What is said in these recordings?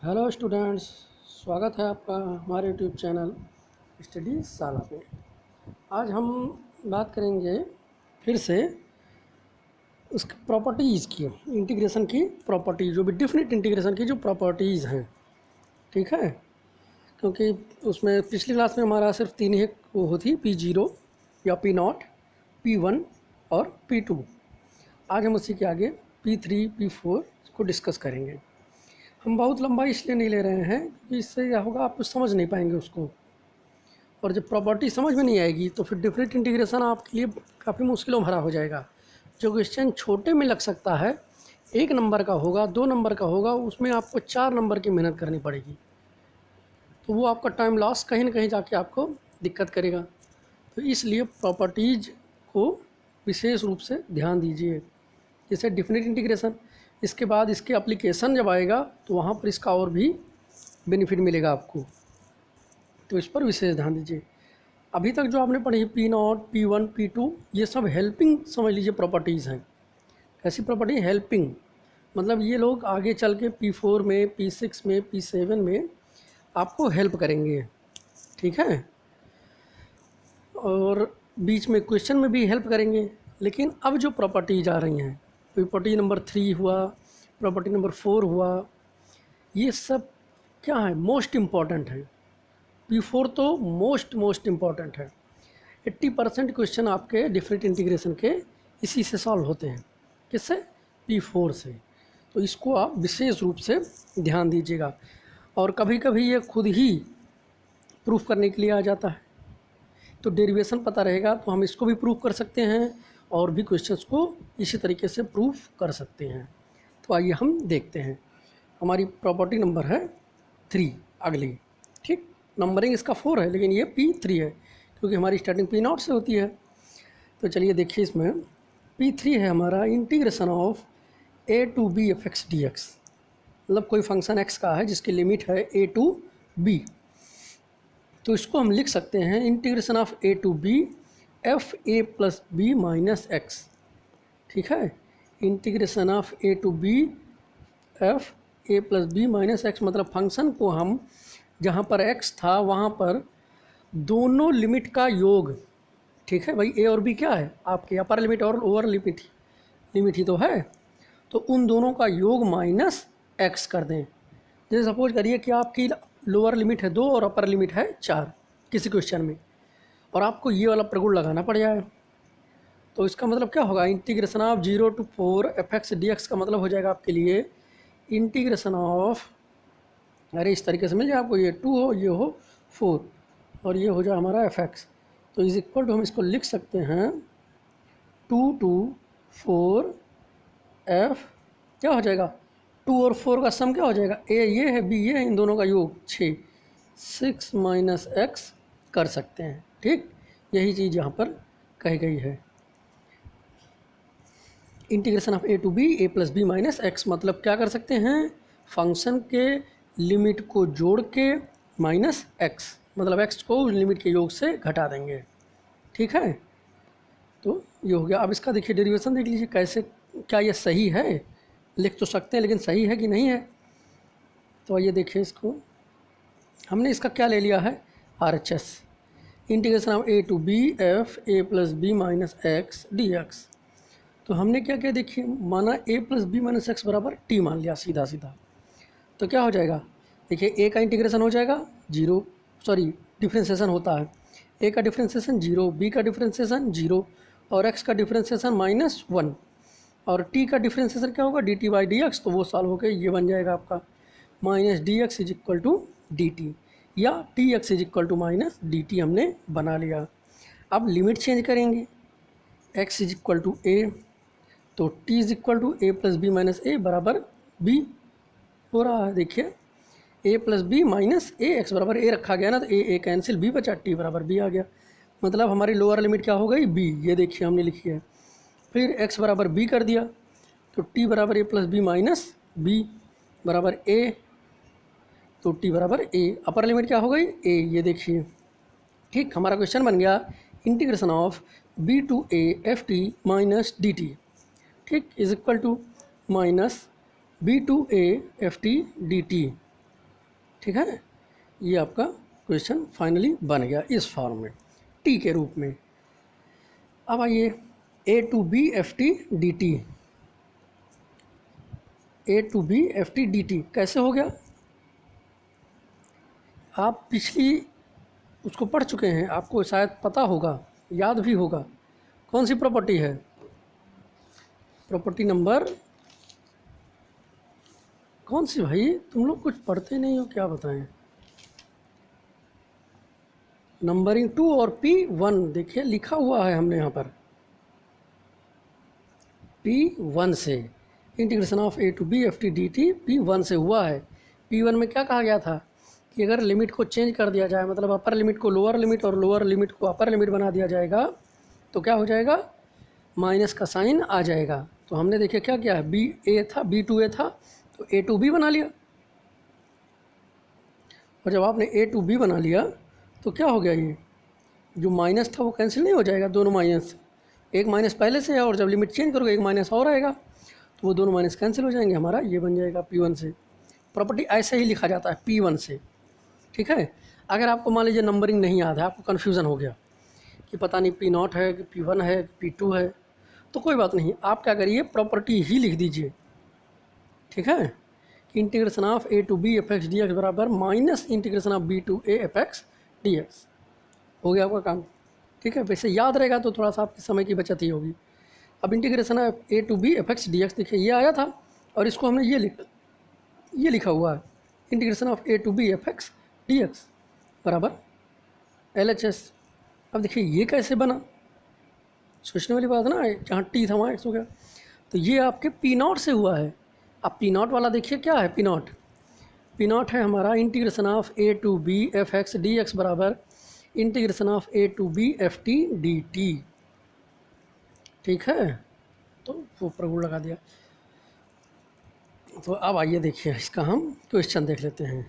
Hello students, स्वागत है आपका हमारे यूट्यूब चैनल स्टडी साला पे। आज हम बात करेंगे फिर से उसकी प्रॉपर्टीज़ की, इंटीग्रेशन की प्रॉपर्टीज़, जो भी डिफरेंट इंटीग्रेशन की जो प्रॉपर्टीज़ हैं। ठीक है, क्योंकि उसमें पिछली क्लास में हमारा सिर्फ तीन ही वो होती, P0 या P0, P1 और P2। आज हम उसी के आगे P3 P4 को डिस्कस करेंगे। हम बहुत लंबा इसलिए नहीं ले रहे हैं क्योंकि इससे क्या होगा, आप कुछ समझ नहीं पाएंगे उसको, और जब प्रॉपर्टी समझ में नहीं आएगी तो फिर डिफरेंट इंटीग्रेशन आपके लिए काफ़ी मुश्किलों भरा हो जाएगा। जो क्वेश्चन छोटे में लग सकता है, 1 नंबर का होगा, 2 नंबर का होगा, उसमें आपको 4 नंबर की मेहनत करनी पड़ेगी, तो वो आपका टाइम लॉस कहीं ना कहीं जाके आपको दिक्कत करेगा। तो इसलिए प्रॉपर्टीज़ को विशेष रूप से ध्यान दीजिए। जैसे डिफरेंट इंटीग्रेशन, इसके बाद इसके एप्लीकेशन जब आएगा तो वहाँ पर इसका और भी बेनिफिट मिलेगा आपको, तो इस पर विशेष ध्यान दीजिए। अभी तक जो आपने पढ़ी P0, P1, P2, ये सब हेल्पिंग समझ लीजिए प्रॉपर्टीज़ हैं। कैसी प्रॉपर्टी? हेल्पिंग, मतलब ये लोग आगे चल के P4 में, P6 में, P7 में आपको हेल्प करेंगे। ठीक है, और बीच में क्वेश्चन में भी हेल्प करेंगे। लेकिन अब जो प्रॉपर्टीज आ रही हैं, प्रॉपर्टी नंबर 3 हुआ, प्रॉपर्टी नंबर 4 हुआ, ये सब क्या है? मोस्ट इम्पॉर्टेंट है। P4 तो मोस्ट इम्पॉर्टेंट है। 80% क्वेश्चन आपके डिफरेंट इंटीग्रेशन के इसी से सॉल्व होते हैं। किससे? P4 से। तो इसको आप विशेष रूप से ध्यान दीजिएगा। और कभी कभी ये खुद ही प्रूफ करने के लिए आ जाता है, तो डेरिवेशन पता रहेगा तो हम इसको भी प्रूफ कर सकते हैं और भी क्वेश्चंस को इसी तरीके से प्रूफ कर सकते हैं। तो आइए हम देखते हैं। हमारी प्रॉपर्टी नंबर है 3 अगली। ठीक, नंबरिंग इसका 4 है लेकिन ये P3 है क्योंकि हमारी स्टार्टिंग P0 से होती है। तो चलिए देखिए, इसमें P3 है हमारा integration of a to b f(x) dx। मतलब कोई फंक्शन x का है जिसकी लिमिट है a to b, तो इसको हम लिख सकते हैं integration of a to b f a plus b minus x. ठीक है, integration of a to b f a plus b minus x, मतलब फंक्शन को हम जहाँ पर x था वहाँ पर दोनों लिमिट का योग। ठीक है भाई, a और b क्या है? आपके अपर लिमिट और लोअर लिमिट ही तो है, तो उन दोनों का योग माइनस x कर दें। जैसे सपोज करिए कि आपकी लोअर लिमिट है 2 और अपर लिमिट है 4 किसी क्वेश्चन में, और आपको ये वाला प्रगुण लगाना पड़ जाए, तो इसका मतलब क्या होगा? Integration of 0 to 4 f(x) dx का मतलब हो जाएगा आपके लिए इंटीग्रेशन ऑफ, अरे इस तरीके से मिल जाए आपको, ये 2 हो, ये हो 4 और ये हो जाए हमारा f(x), तो इज इक्वल टू हम इसको लिख सकते हैं 2 to 4 f, क्या हो जाएगा? 2 और 4 का सम क्या हो जाएगा? a ये है, b ये है, इन दोनों का योग 6 माइनस एक्स कर सकते हैं। ठीक, यही चीज़ यहाँ पर कही गई है। Integration of a to b a plus b minus x, मतलब क्या कर सकते हैं? फंक्शन के लिमिट को जोड़ के माइनस एक्स, मतलब x को लिमिट के योग से घटा देंगे। ठीक है, तो ये हो गया। अब इसका देखिए डेरिवेशन देख लीजिए कैसे, क्या ये सही है? लिख तो सकते हैं लेकिन सही है कि नहीं है? तो आइए देखिए, इसको हमने इसका क्या ले लिया है? RHS, integration of a to b f a plus b minus x d x. तो हमने क्या क्या देखिए, माना a plus b minus x बराबर t मान लिया सीधा सीधा, तो क्या हो जाएगा? देखिए a का इंटीग्रेशन हो जाएगा 0, सॉरी डिफ्रेंसिएशन होता है, a का डिफ्रेंसिएशन 0, b का डिफ्रेंसिएशन 0 और x का डिफ्रेंसिएशन -1, और t का डिफ्रेंसिएशन क्या होगा? dt बाई डी एक्स, तो वो सॉल्व होकर ये बन जाएगा आपका minus d x is equal to d t, या t x is equal to minus d t हमने बना लिया। अब लिमिट चेंज करेंगे, x is equal to a, तो t is equal to a plus b minus a बराबर b हो रहा है। देखिए a plus b minus a, x बराबर a रखा गया ना, तो a कैंसिल, b बचा, t बराबर b आ गया, मतलब हमारी लोअर लिमिट क्या हो गई? b, ये देखिए हमने लिखी है। फिर x बराबर b कर दिया, तो t बराबर a plus b minus b बराबर a, तो t बराबर a, अपर लिमिट क्या हो गई? a, ये देखिए। ठीक, हमारा क्वेश्चन बन गया integration of b to a f t minus d t, ठीक, is equal to minus b to a f t d t. ठीक है, ये आपका क्वेश्चन फाइनली बन गया इस फॉर्म में, टी के रूप में। अब आइए a to b f t d t, a to b f t d t कैसे हो गया? आप पिछली उसको पढ़ चुके हैं, आपको शायद पता होगा, याद भी होगा। कौन सी प्रॉपर्टी है? प्रॉपर्टी नंबर कौन सी भाई? तुम लोग कुछ पढ़ते नहीं हो, क्या बताएं? नंबरिंग 2 और P1 देखिए लिखा हुआ है हमने यहाँ पर, P1 से integration of a to b f t d t P1 से हुआ है। P1 में क्या कहा गया था कि अगर लिमिट को चेंज कर दिया जाए, मतलब अपर लिमिट को लोअर लिमिट और लोअर लिमिट को अपर लिमिट बना दिया जाएगा, तो क्या हो जाएगा? माइनस का साइन आ जाएगा। तो हमने देखिए क्या किया है, बी ए था, बी टू ए था, तो ए टू बी बना लिया। और जब आपने ए टू बी बना लिया तो क्या हो गया, ये जो माइनस था वो कैंसिल नहीं हो जाएगा? दोनों माइनस, एक माइनस पहले से है और जब लिमिट चेंज करोगे एक माइनस और आएगा, तो वो दोनों माइनस कैंसिल हो जाएंगे, हमारा ये बन जाएगा P1 से। प्रॉपर्टी ऐसे ही लिखा जाता है P1 से, ठीक है। अगर आपको मान लीजिए नंबरिंग नहीं याद है, आपको कन्फ्यूज़न हो गया कि पता नहीं P0 है कि P1 है कि P2 है, तो कोई बात नहीं, आप क्या करिए, प्रॉपर्टी ही लिख दीजिए, ठीक है। कि integration of a to b f x d x बराबर minus integration of b to a f x d x, हो गया आपका काम, ठीक है। वैसे याद रहेगा तो थोड़ा सा आपके समय की बचत ही होगी। अब integration of a to b f x d x देखिए ये आया था, और इसको हमने ये लिखा हुआ है, integration of a to b f x d x बराबर एल एच एस। अब देखिए ये कैसे बना, सोचने वाली बात ना, जहाँ टी था वहाँ एक्स हो गया। तो ये आपके P0 से हुआ है। अब P0 वाला देखिए क्या है, P0 है हमारा integration of a to b f x d x बराबर integration of a to b f t d t, ठीक है। तो वो प्रगुण लगा दिया। तो अब आइए देखिए इसका हम क्वेश्चन देख लेते हैं,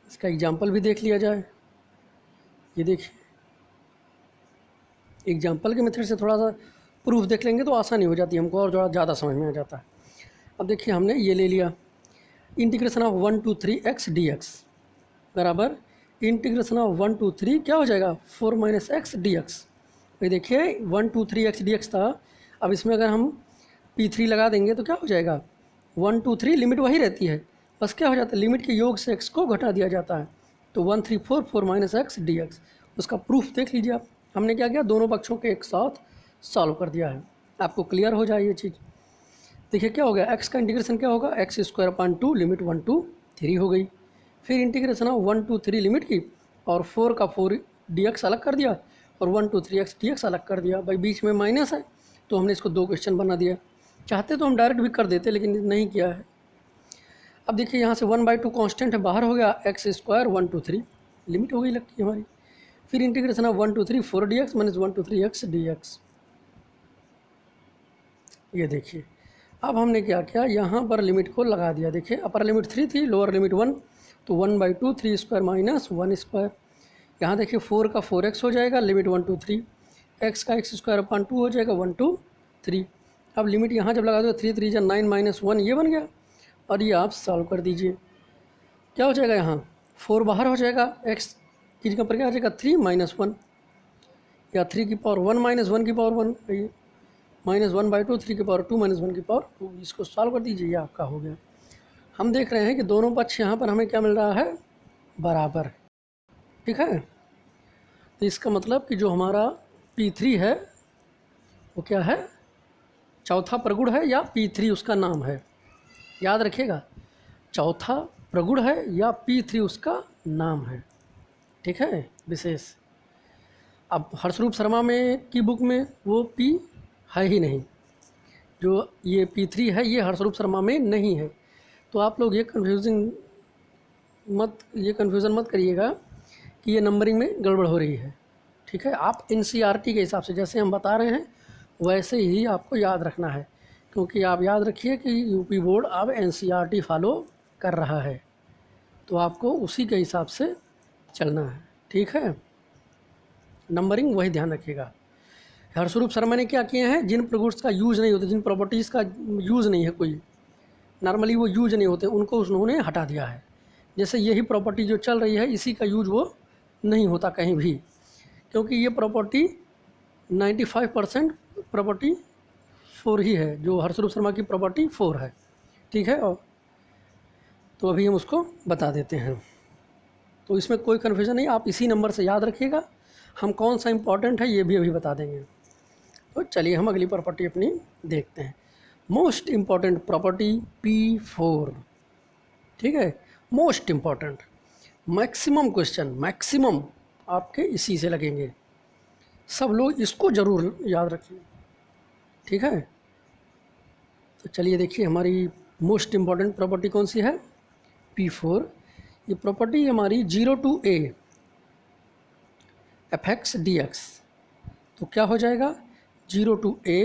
इसका एग्जाम्पल भी देख लिया जाए। ये देखिए एग्जाम्पल के मेथड से थोड़ा सा प्रूफ देख लेंगे तो आसानी हो जाती है हमको और ज़्यादा समझ में आ जाता है। अब देखिए हमने ये ले लिया, integration of 1 2 3 x d x बराबर इंटीग्रेशन ऑफ 1 2 3 क्या हो जाएगा 4 माइनस एक्स डी एक्स। भाई देखिए 1 2 3 एक्स डी एक्स था, अब इसमें अगर हम P3 लगा देंगे तो क्या हो जाएगा 1 2 3, लिमिट वही रहती है, बस क्या हो जाता है लिमिट के योग से x को घटा दिया जाता है, तो 1 3 4 4 माइनस एक्स डी एक्स। उसका प्रूफ देख लीजिए आप, हमने क्या किया, दोनों पक्षों के एक साथ सॉल्व कर दिया है, आपको क्लियर हो जाए ये चीज़। देखिए क्या हो गया, x का इंटीग्रेशन क्या होगा, एक्स स्क्वायर अपान 2 लिमिट 1 2 3 हो गई। फिर इंटीग्रेशन ऑफ 1 2 3 लिमिट की और 4 का 4 dx अलग कर दिया और 1 2 3 x dx अलग कर दिया। भाई बीच में माइनस है तो हमने इसको 2 क्वेश्चन बना दिया, चाहते तो हम डायरेक्ट भी कर देते लेकिन नहीं किया है। अब देखिए यहाँ से 1/2 कांस्टेंट है, बाहर हो गया एक्स स्क्वायर 1 2 3 लिमिट हो गई लगती है हमारी। फिर integration of 1 2 3 4 dx minus 1 2 3 x dx। ये देखिए अब हमने क्या किया, यहाँ पर लिमिट को लगा दिया। देखिए अपर लिमिट 3 थी, लोअर लिमिट 1, तो 1/2 3 स्क्वायर माइनस 1 स्क्वायर। यहाँ देखिए 4 का 4x हो जाएगा, लिमिट 1 2 3, x का x स्क्वायर अपान 2 हो जाएगा 1 2 3। अब लिमिट यहाँ जब लगा दो 3 3 जा 9 माइनस 1 ये बन गया, और ये आप सॉल्व कर दीजिए। क्या हो जाएगा, यहाँ 4 बाहर हो जाएगा, x की जगह पर क्या आ जाएगा 3 माइनस 1, या 3 की पावर 1 माइनस 1 की पावर 1, माइनस 1/2 3 की पावर 2 माइनस 1 की पावर 2। इसको सॉल्व कर दीजिए, ये आपका हो गया। हम देख रहे हैं कि दोनों पक्ष यहाँ पर हमें क्या मिल रहा है, बराबर, ठीक है। तो इसका मतलब कि जो हमारा P3 है वो क्या है, चौथा प्रगुण है या P3 उसका नाम है, याद रखिएगा, चौथा प्रगुण है या P3 उसका नाम है, ठीक है, विशेष। अब हर्षरूप शर्मा में की बुक में वो P है ही नहीं, जो ये P3 है ये हर्षरूप शर्मा में नहीं है। तो आप लोग ये कन्फ्यूज़न मत करिएगा कि ये नंबरिंग में गड़बड़ हो रही है, ठीक है। आप NCERT के हिसाब से जैसे हम बता रहे हैं वैसे ही आपको याद रखना है, क्योंकि आप याद रखिए कि यूपी बोर्ड अब NCERT फॉलो कर रहा है, तो आपको उसी के हिसाब से चलना है, ठीक है। नंबरिंग वही ध्यान रखिएगा। हर्षरूप शर्मा ने क्या किए हैं, जिन प्रगुण्स का यूज़ नहीं होता, जिन प्रॉपर्टीज़ का यूज़ नहीं है कोई, नॉर्मली वो यूज नहीं होते, उनको उन्होंने हटा दिया है। जैसे यही प्रॉपर्टी जो चल रही है इसी का यूज वो नहीं होता कहीं भी, क्योंकि ये प्रॉपर्टी 95% प्रॉपर्टी 4 ही है, जो हर्षरूप शर्मा की प्रॉपर्टी 4 है। ठीक है, और तो अभी हम उसको बता देते हैं। तो इसमें कोई कन्फ्यूज़न नहीं, आप इसी नंबर से याद रखिएगा। हम कौन सा इम्पॉर्टेंट है ये भी अभी बता देंगे। तो चलिए हम अगली प्रॉपर्टी अपनी देखते हैं। Most important property P4। ठीक है, most important, maximum question maximum आपके इसी से लगेंगे, सब लोग इसको ज़रूर याद रखें। ठीक है, तो चलिए देखिए हमारी मोस्ट इम्पॉर्टेंट प्रॉपर्टी कौन सी है, P4। ये प्रॉपर्टी हमारी 0 to a fx dx, तो क्या हो जाएगा 0 to a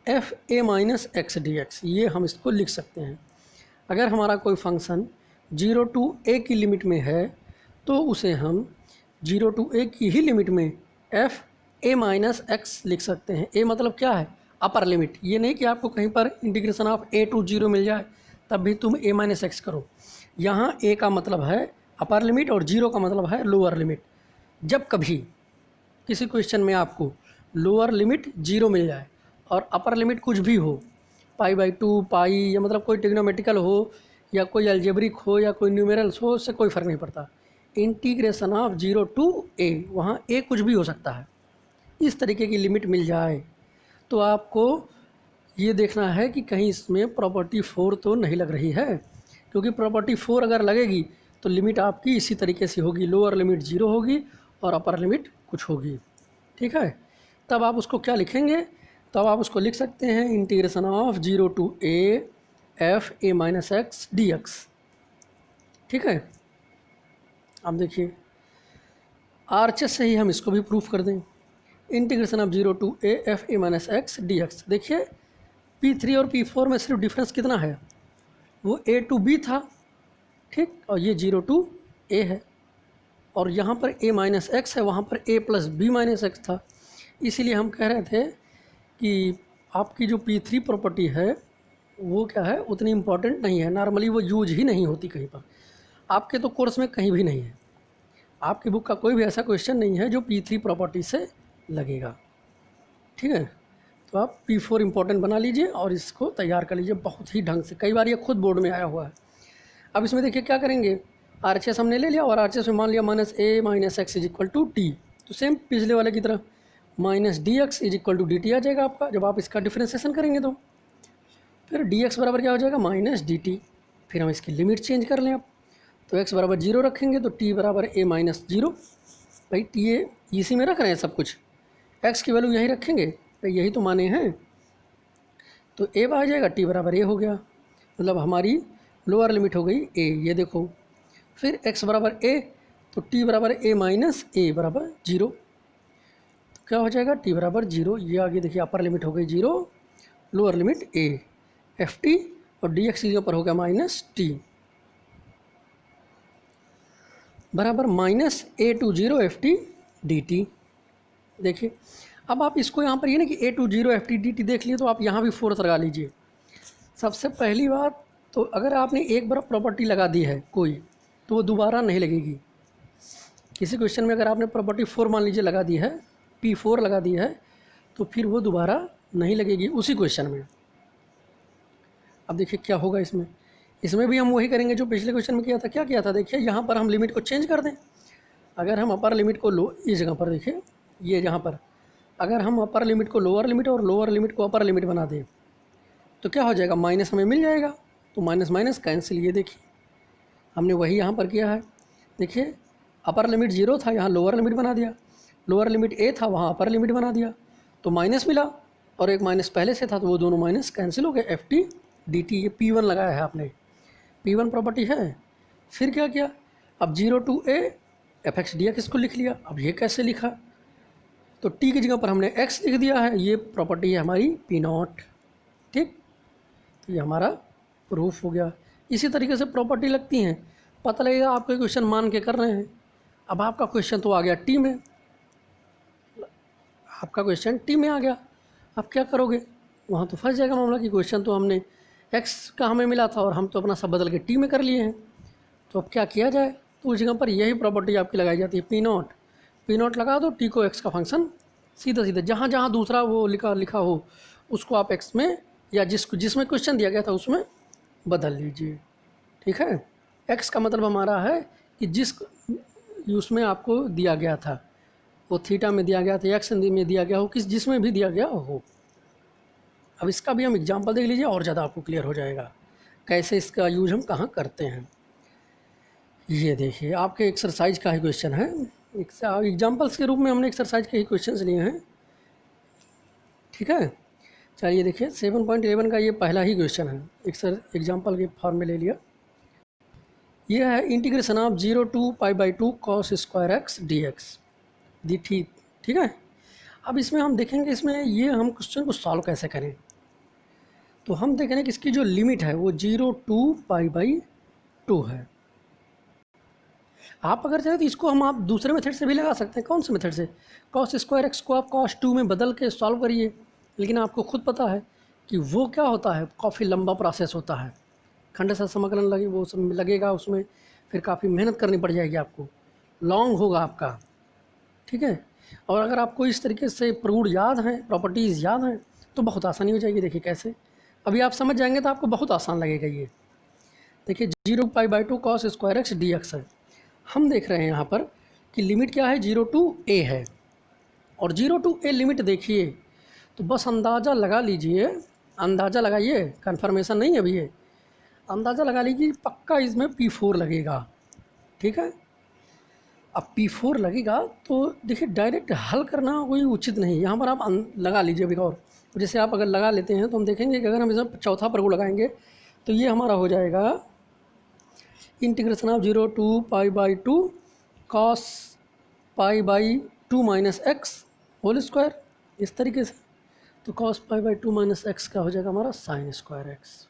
f a minus x dx। ये हम इसको लिख सकते हैं। अगर हमारा कोई फंक्शन 0 to a की लिमिट में है तो उसे हम 0 to a की ही लिमिट में f a माइनस एक्स लिख सकते हैं। a मतलब क्या है, अपर लिमिट। ये नहीं कि आपको कहीं पर इंटीग्रेशन ऑफ a to 0 मिल जाए तब भी तुम a माइनस एक्स करो। यहाँ a का मतलब है अपर लिमिट और 0 का मतलब है लोअर लिमिट। जब कभी किसी क्वेश्चन में आपको लोअर लिमिट 0 मिल जाए और अपर लिमिट कुछ भी हो, π/2 पाई, या मतलब कोई ट्रिग्नोमेट्रिकल हो या कोई अलजेब्रिक हो या कोई न्यूमेरल्स हो, उससे कोई फ़र्क नहीं पड़ता। इंटीग्रेशन ऑफ 0 to a, वहाँ a कुछ भी हो सकता है। इस तरीके की लिमिट मिल जाए तो आपको ये देखना है कि कहीं इसमें प्रॉपर्टी 4 तो नहीं लग रही है, क्योंकि प्रॉपर्टी 4 अगर लगेगी तो लिमिट आपकी इसी तरीके से होगी, लोअर लिमिट 0 होगी और अपर लिमिट कुछ होगी। ठीक है, तब आप उसको क्या लिखेंगे, तब आप उसको लिख सकते हैं integration of 0 to a f a minus x dx। ठीक है, अब देखिए RHS से ही हम इसको भी प्रूफ कर दें। Integration of 0 to a f a minus x dx। देखिए P3 और P4 में सिर्फ डिफरेंस कितना है, वो a to b था, ठीक, और ये 0 to a है, और यहाँ पर a माइनस एक्स है, वहाँ पर a plus b minus x था। इसीलिए हम कह रहे थे कि आपकी जो P3 प्रॉपर्टी है वो क्या है, उतनी इम्पॉर्टेंट नहीं है, नॉर्मली वो यूज ही नहीं होती कहीं पर। आपके तो कोर्स में कहीं भी नहीं है, आपकी बुक का कोई भी ऐसा क्वेश्चन नहीं है जो P3 प्रॉपर्टी से लगेगा। ठीक है, तो आप P4 इम्पॉर्टेंट बना लीजिए और इसको तैयार कर लीजिए बहुत ही ढंग से। कई बार ये खुद बोर्ड में आया हुआ है। अब इसमें देखिए क्या करेंगे, RHS हमने ले लिया और RHS में मान लिया minus a minus x is equal to t, तो सेम पिछले वाले की तरह minus dx is equal to dt आ जाएगा आपका, जब आप इसका डिफ्रेंसिएशन करेंगे तो फिर dx बराबर क्या हो जाएगा माइनस dt। फिर हम इसकी लिमिट चेंज कर लें अब, तो x बराबर 0 रखेंगे तो t बराबर a माइनस 0। भाई t a इसी में रख रहे हैं सब कुछ, x की वैल्यू यही रखेंगे, भाई यही तो माने हैं, तो a आ जाएगा, t बराबर a हो गया, मतलब हमारी लोअर लिमिट हो गई a। ये देखो फिर x बराबर a, तो t बराबर a माइनस a बराबर 0, तो क्या हो जाएगा t बराबर 0। ये आगे देखिए अपर लिमिट हो गई 0, lower limit a, f T और डी एक्स पर हो गया माइनस टी बराबर minus a to 0 F t d T. देखिए अब आप इसको यहाँ पर ये ना कि a to 0 F t d T देख लिए, तो आप यहाँ भी फोर्थ लगा लीजिए। सबसे पहली बात तो अगर आपने एक बार प्रॉपर्टी लगा दी है कोई, तो वो दोबारा नहीं लगेगी। किसी क्वेश्चन में अगर आपने प्रॉपर्टी 4 मान लीजिए लगा दी है, P4 लगा दी है, तो फिर वो दोबारा नहीं लगेगी उसी क्वेश्चन में। अब देखिए क्या होगा इसमें भी हम वही करेंगे जो पिछले क्वेश्चन में किया था। क्या किया था, देखिए यहाँ पर हम लिमिट को चेंज कर दें। अगर हम अपर लिमिट को इस जगह पर देखिए, ये जहाँ पर अगर हम अपर लिमिट को लोअर लिमिट और लोअर लिमिट को अपर लिमिट बना दें तो क्या हो जाएगा, माइनस हमें मिल जाएगा, तो माइनस माइनस कैंसिल। ये देखिए हमने वही यहाँ पर किया है। देखिए अपर लिमिट 0 था, यहाँ लोअर लिमिट बना दिया, लोअर लिमिट a था, वहाँ अपर लिमिट बना दिया, तो माइनस मिला, और एक माइनस पहले से था तो वो दोनों माइनस कैंसिल हो गए। एफ टी डी टी, ये P1 लगाया है आपने, P1 प्रॉपर्टी है। फिर क्या किया, अब 0 to a F x d x इसको लिख लिया। अब ये कैसे लिखा, तो t की जगह पर हमने x लिख दिया है, ये प्रॉपर्टी है हमारी P0। ठीक, तो ये हमारा प्रूफ हो गया। इसी तरीके से प्रॉपर्टी लगती हैं, पता लगेगा आपके क्वेश्चन मान के कर रहे हैं। अब आपका क्वेश्चन तो आ गया टी में, आपका क्वेश्चन टी में आ गया, अब क्या करोगे, वहाँ तो फंस जाएगा मामला कि क्वेश्चन तो हमने एक्स का हमें मिला था और हम तो अपना सब बदल के टी में कर लिए हैं। तो अब क्या किया जाए, तो उस जगह पर यही प्रॉपर्टी आपकी लगाई जाती है, पी नॉट लगा दो, टी को एक्स का फंक्शन सीधा सीधा जहाँ जहाँ दूसरा वो लिखा हो उसको आप एक्स में या जिसमें क्वेश्चन दिया गया था उसमें बदल लीजिए। ठीक है, एक्स का मतलब हमारा है कि जिस उसमें आपको दिया गया था, वो थीटा में दिया गया था, एक्स में दिया गया हो, जिसमें भी दिया गया हो। अब इसका भी हम एग्जांपल देख लीजिए और ज़्यादा आपको क्लियर हो जाएगा कैसे इसका यूज हम कहाँ करते हैं। ये देखिए आपके एक्सरसाइज का ही क्वेश्चन है, एग्जाम्पल्स के रूप में हमने एक्सरसाइज के ही क्वेश्चंस लिए हैं। ठीक है, चलिए देखिए 7.11 का ये पहला ही क्वेश्चन है, एग्जाम्पल के फॉर्म में ले लिया। ये है integration of 0 to π/2 cos square x d x दी ठीक है। अब इसमें हम देखेंगे इसमें ये हम क्वेश्चन को सॉल्व कैसे करें। तो हम देख रहे हैं कि इसकी जो लिमिट है वो 0 to π/2 है। आप अगर चाहें तो इसको हम आप दूसरे मेथड से भी लगा सकते हैं। कौन से मेथड से, cos स्क्वायर एक्स को आप cos 2 में बदल के सॉल्व करिए, लेकिन आपको खुद पता है कि वो क्या होता है, काफ़ी लंबा प्रोसेस होता है, खंडशः समाकलन लगे वो सब लगेगा उसमें, फिर काफ़ी मेहनत करनी पड़ जाएगी आपको, लॉन्ग होगा आपका। ठीक है, और अगर आपको इस तरीके से प्रूव याद हैं, प्रॉपर्टीज़ याद हैं, तो बहुत आसानी हो जाएगी। देखिए कैसे, अभी आप समझ जाएंगे तो आपको बहुत आसान लगेगा। ये देखिए 0 π/2 cos square x d x है। हम देख रहे हैं यहाँ पर कि लिमिट क्या है, 0 to a है, और 0 to a लिमिट देखिए तो बस अंदाज़ा लगा लीजिए, अंदाज़ा लगाइए, कन्फर्मेशन नहीं है अभी, ये अंदाज़ा लगा लीजिए पक्का इसमें P4 लगेगा। ठीक है, अब P4 लगेगा तो देखिए डायरेक्ट हल करना कोई उचित नहीं, यहाँ पर आप लगा लीजिए अभी और। जैसे आप अगर लगा लेते हैं तो हम देखेंगे कि अगर हम इसमें चौथा प्रगुण लगाएंगे तो ये हमारा हो जाएगा integration of 0 to π/2 cos π/2 minus x whole square, इस तरीके से। तो cos π/2 माइनस एक्स का हो जाएगा हमारा साइन स्क्वायर एक्स।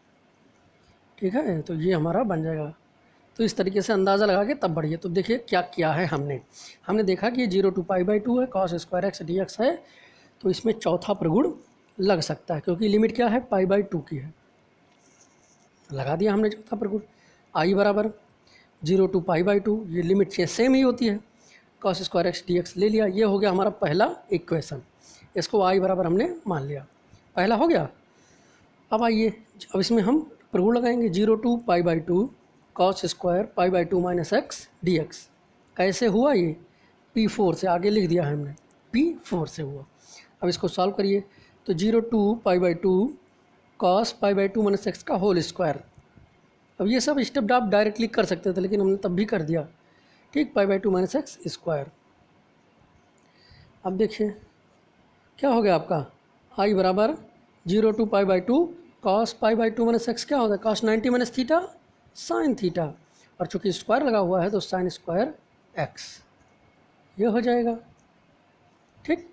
ठीक है, तो ये हमारा बन जाएगा। तो इस तरीके से अंदाज़ा लगा के तब बढ़िए। तो देखिए क्या किया है हमने देखा कि ये 0 to π/2 है, cos square x d x है, तो इसमें चौथा प्रगुण लग सकता है क्योंकि लिमिट क्या है, π/2 की है। लगा दिया हमने चौथा प्रगुण, आई बराबर 0 to π/2, ये लिमिट सेम ही होती है, cos square x d x ले लिया। ये हो गया हमारा पहला इक्वेशन, इसको आई बराबर हमने मान लिया, पहला हो गया। अब आइए, अब इसमें हम प्रगुण लगाएंगे 0 to π/2 cos square π/2 minus x d x. कैसे हुआ ये, P4 से आगे लिख दिया है हमने, P4 से हुआ। अब इसको सॉल्व करिए तो 0 to π/2 cos π/2 माइनस एक्स का होल स्क्वायर। अब ये सब स्टेप आप डायरेक्टली कर सकते थे लेकिन हमने तब भी कर दिया। ठीक, π/2 माइनस एक्स स्क्वायर। अब देखिए क्या हो गया आपका, आई बराबर 0 to π/2 cos π/2 माइनस एक्स क्या होता है, cos 90 minus theta sine theta, और चूँकि स्क्वायर लगा हुआ है तो साइन स्क्वायर एक्स, ये हो जाएगा। ठीक,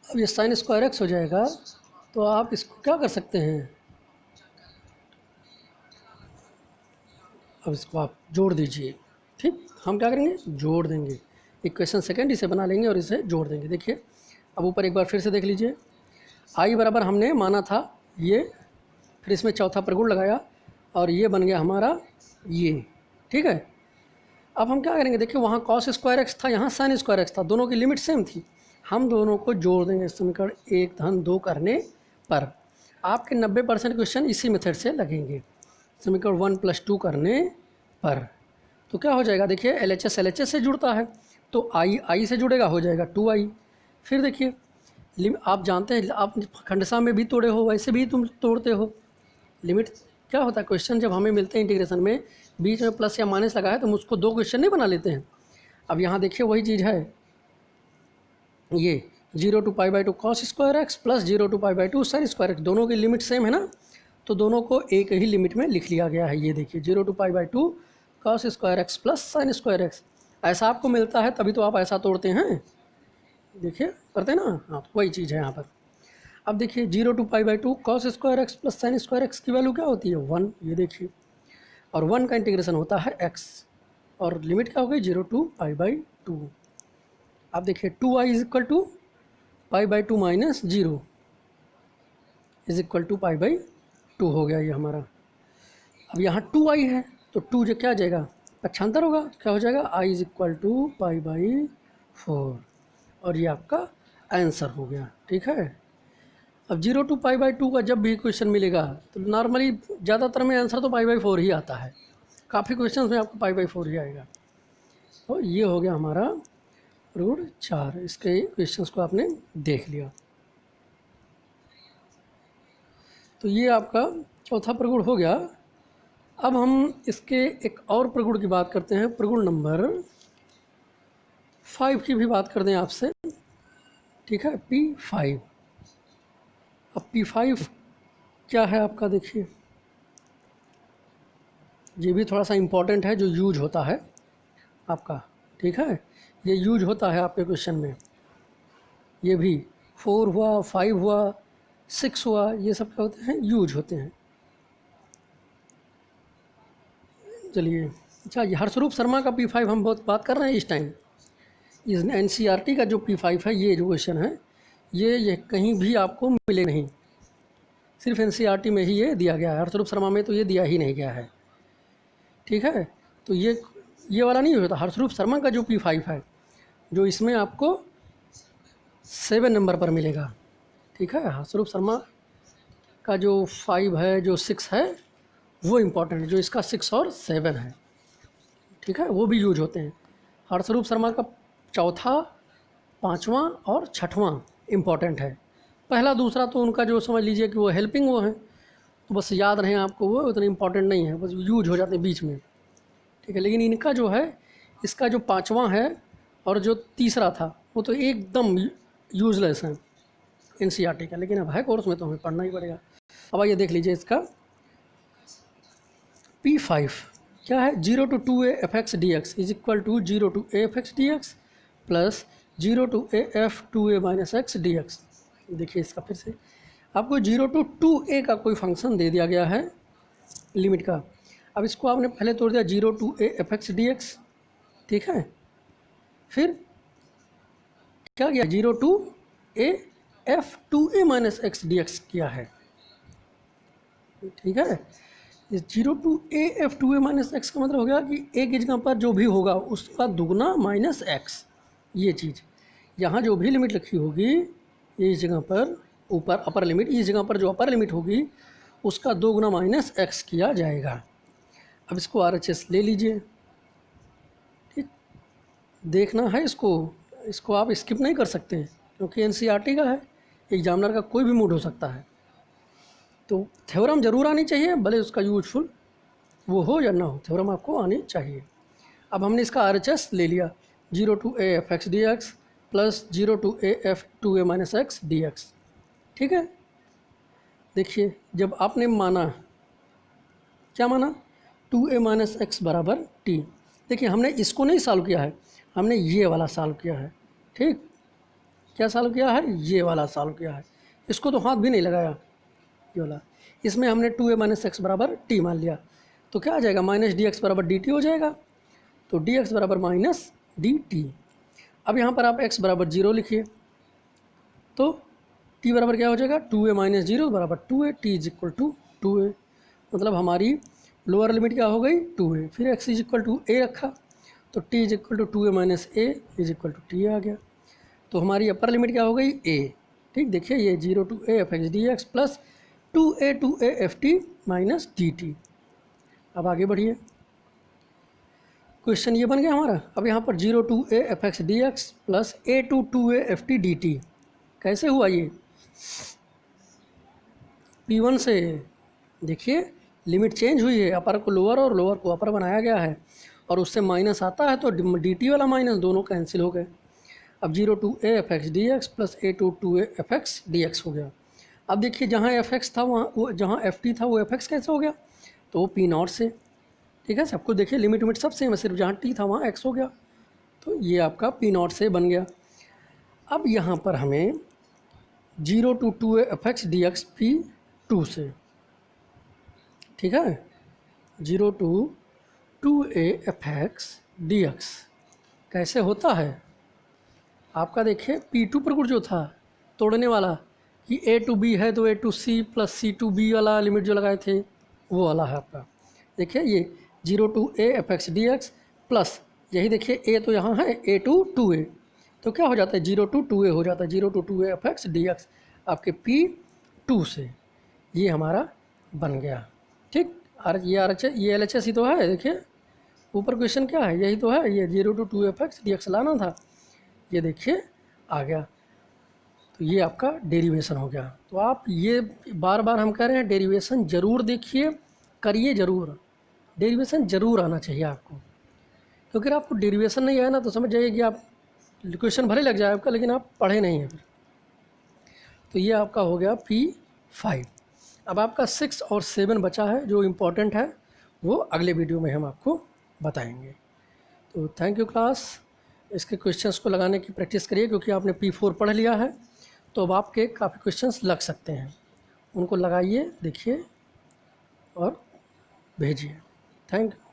अब ये साइन स्क्वायर एक्स हो जाएगा तो आप इसको क्या कर सकते हैं, अब इसको आप जोड़ दीजिए। ठीक, हम क्या करेंगे, जोड़ देंगे, इक्वेशन सेकंड इसे बना लेंगे और इसे जोड़ देंगे। देखिए अब ऊपर एक बार फिर से देख लीजिए, आई बराबर हमने माना था ये, फिर इसमें चौथा प्रगुण लगाया और ये बन गया हमारा ये। ठीक है, अब हम क्या करेंगे, देखिए वहाँ cos स्क्वायर एक्स था, यहाँ साइन स्क्वायर एक्स था, दोनों की लिमिट सेम थी, हम दोनों को जोड़ देंगे समीकरण 1/2 करने पर। आपके 90% क्वेश्चन इसी मेथड से लगेंगे, समीकरण 1 + 2 करने पर। तो क्या हो जाएगा, देखिए LHS LHS से जुड़ता है तो आई से जुड़ेगा, हो जाएगा 2i। फिर देखिए आप जानते हैं, आप खंडशः में भी तोड़े हो, वैसे भी तुम तोड़ते हो। लिमिट क्या होता है, क्वेश्चन जब हमें मिलते हैं इंटीग्रेशन में बीच में प्लस या माइनस लगा है तो हम उसको 2 क्वेश्चन नहीं बना लेते हैं। अब यहाँ देखिए वही चीज़ है, ये 0 to π/2 cos square x plus 0 to π/2 sine square x, दोनों की लिमिट सेम है ना, तो दोनों को एक ही लिमिट में लिख लिया गया है। ये देखिए 0 to π/2 cos square x plus sign square x, ऐसा आपको मिलता है तभी तो आप ऐसा तोड़ते हैं, देखिए करते हैं ना, हाँ वही चीज़ है यहाँ पर। अब देखिए 0 to π/2 cos square x plus sign square x की वैल्यू क्या होती है, 1, ये देखिए, और 1 का इंटीग्रेशन होता है x, और लिमिट क्या हो गई 0 to π/2। अब देखिए 2i = π/2 माइनस 0 = π/2 हो गया ये हमारा। अब यहाँ 2i है तो 2 जो क्या आ जाएगा, पक्षांतर होगा, क्या हो जाएगा i is equal to pi by 4, और ये आपका आंसर हो गया। ठीक है, अब 0 टू पाई बाई 2 का जब भी क्वेश्चन मिलेगा तो नॉर्मली ज़्यादातर में आंसर तो पाई बाई 4 ही आता है, काफ़ी क्वेश्चन में आपको पाई बाई 4 ही आएगा। तो ये हो गया हमारा रूट 4, इसके क्वेश्चंस को आपने देख लिया। तो ये आपका चौथा प्रगुण हो गया। अब हम इसके एक और प्रगुण की बात करते हैं, प्रगुण नंबर 5 की भी बात कर दें आपसे। ठीक है, P5। अब P5 क्या है आपका, देखिए ये भी थोड़ा सा इम्पोर्टेंट है, जो यूज होता है आपका। ठीक है, ये यूज होता है आपके क्वेश्चन में, ये भी 4 हुआ, 5 हुआ, 6 हुआ, ये सब क्या होते हैं, यूज होते हैं। चलिए, अच्छा, ये हर्षरूप शर्मा का P5 हम बहुत बात कर रहे हैं इस टाइम। इस NCERT का जो P5 है, ये जो क्वेश्चन है, ये कहीं भी आपको मिले नहीं, सिर्फ NCERT में ही ये दिया गया है, हर्षरूप शर्मा में तो ये दिया ही नहीं गया है। ठीक है, तो ये वाला नहीं होता, हर्षरूप शर्मा का जो P5 है, जो इसमें आपको 7 नंबर पर मिलेगा। ठीक है, हर्षरूप शर्मा का जो 5 है, जो 6 है, वो इम्पोर्टेंट है, जो इसका 6 और 7 है। ठीक है, वो भी यूज होते हैं। हर्षरूप शर्मा का चौथा, पाँचवा और छठवां इम्पोर्टेंट है। पहला दूसरा तो उनका जो समझ लीजिए कि वो हेल्पिंग वो हैं, तो बस याद रहें आपको, वो उतने इम्पोर्टेंट नहीं है, बस यूज हो जाते हैं बीच में। ठीक है, लेकिन इनका जो है, इसका जो पाँचवा है और जो तीसरा था, वो तो एकदम यूजलेस है NCERT का, लेकिन अब है कोर्स में तो हमें पढ़ना ही पड़ेगा। अब आइए देख लीजिए इसका P5 क्या है, 0 to 2a fx dx is equal to 0 to a fx dx plus 0 to a f 2a minus x dx। देखिए इसका फिर से आपको 0 to 2a का कोई फंक्शन दे दिया गया है लिमिट का। अब इसको आपने पहले तोड़ दिया 0 to a fx dx। ठीक है, फिर क्या किया, 0 to a f 2a minus x dx किया है। ठीक है, 0 to a f 2a minus x का मतलब हो गया कि a की जगह पर जो भी होगा उसका दुगना माइनस एक्स। ये चीज़ यहाँ जो भी लिमिट लिखी होगी, इस जगह पर ऊपर अपर लिमिट, इस जगह पर जो अपर लिमिट होगी उसका दोगुना माइनस एक्स किया जाएगा। अब इसको RHS ले लीजिए। ठीक, देखना है इसको आप स्किप नहीं कर सकते, क्योंकि NCERT का है, एग्जामिनर का कोई भी मूड हो सकता है। तो थ्योरम जरूर आनी चाहिए, भले उसका यूजफुल वो हो या ना हो, थ्योरम आपको आनी चाहिए। अब हमने इसका RHS ले लिया, 0 to a f x dx plus 0 to a f 2a minus x dx। ठीक है, देखिए जब आपने माना, क्या माना, 2a माइनस एक्स बराबर t। देखिए हमने इसको नहीं सॉल्व किया है, हमने ये वाला सॉल्व किया है। ठीक, क्या सॉल्व किया है, ये वाला सॉल्व किया है, इसको तो हाथ भी नहीं लगाया, ये वाला। इसमें हमने 2a माइनस एक्स बराबर t मान लिया, तो क्या आ जाएगा, माइनस dx बराबर dt हो जाएगा। तो dx बराबर माइनस dt। अब यहाँ पर आप x बराबर 0 लिखिए, तो t बराबर क्या हो जाएगा, 2a माइनस 0 बराबर 2a, t is equal to 2a। मतलब हमारी लोअर लिमिट क्या हो गई, 2a, फिर x is equal to a रखा, तो t is equal to 2a minus a is equal to t आ गया। तो हमारी अपर लिमिट क्या हो गई, a। ठीक, देखिए ये 0 to a f x dx plus 2a to a f t minus dt। अब आगे बढ़िए, क्वेश्चन ये बन गया हमारा। अब यहाँ पर 0 to a f x dx plus a to 2a f t dt कैसे हुआ ये, P1 से देखिए लिमिट चेंज हुई है, अपर को लोअर और लोअर को अपर बनाया गया है, और उससे माइनस आता है तो dt वाला माइनस दोनों कैंसिल हो गए। अब 0 to a f x dx plus a to 2a f x dx हो गया। अब देखिए जहाँ f(x) था वहाँ, वो जहाँ f(t) था वो f(x) कैसे हो गया, तो वो P0 से। ठीक है, सबको देखिए लिमिट विमिट सब सेम है, सिर्फ जहाँ t था वहाँ x हो गया, तो ये आपका P0 से बन गया। अब यहाँ पर हमें 0 to 2a f x dx P2 से। ठीक है, 0 to 2a f x dx कैसे होता है आपका, देखिए P2 प्रगुण जो था तोड़ने वाला, कि a to b है तो a to c plus c to b वाला लिमिट जो लगाए थे वो वाला है आपका। देखिए ये 0 to a fx dx plus यही देखिए a तो यहाँ है a to 2a, तो क्या हो जाता है 0 to 2a हो जाता है, 0 to 2a fx dx आपके P2 से ये हमारा बन गया। ठीक, और ये ये LHS ही तो है, देखिए ऊपर क्वेश्चन क्या है, यही तो है, ये 0 to 2a fx dx लाना था, ये देखिए आ गया। तो ये आपका डेरिवेशन हो गया। तो आप ये बार बार हम कह रहे हैं डेरिवेशन ज़रूर देखिए, करिए ज़रूर, डेरिवेशन ज़रूर आना चाहिए आपको, क्योंकि आपको डेरिवेशन नहीं आया ना तो समझ जाइए कि आप क्वेश्चन भले लग जाए आपका, लेकिन आप पढ़े नहीं हैं फिर। तो ये आपका हो गया P5। अब आपका 6 और 7 बचा है जो इम्पोर्टेंट है, वो अगले वीडियो में हम आपको बताएंगे। तो थैंक यू क्लास, इसके क्वेश्चंस को लगाने की प्रैक्टिस करिए, क्योंकि आपने P4 पढ़ लिया है तो अब आपके काफ़ी क्वेश्चंस लग सकते हैं, उनको लगाइए, देखिए और भेजिए। Thank you.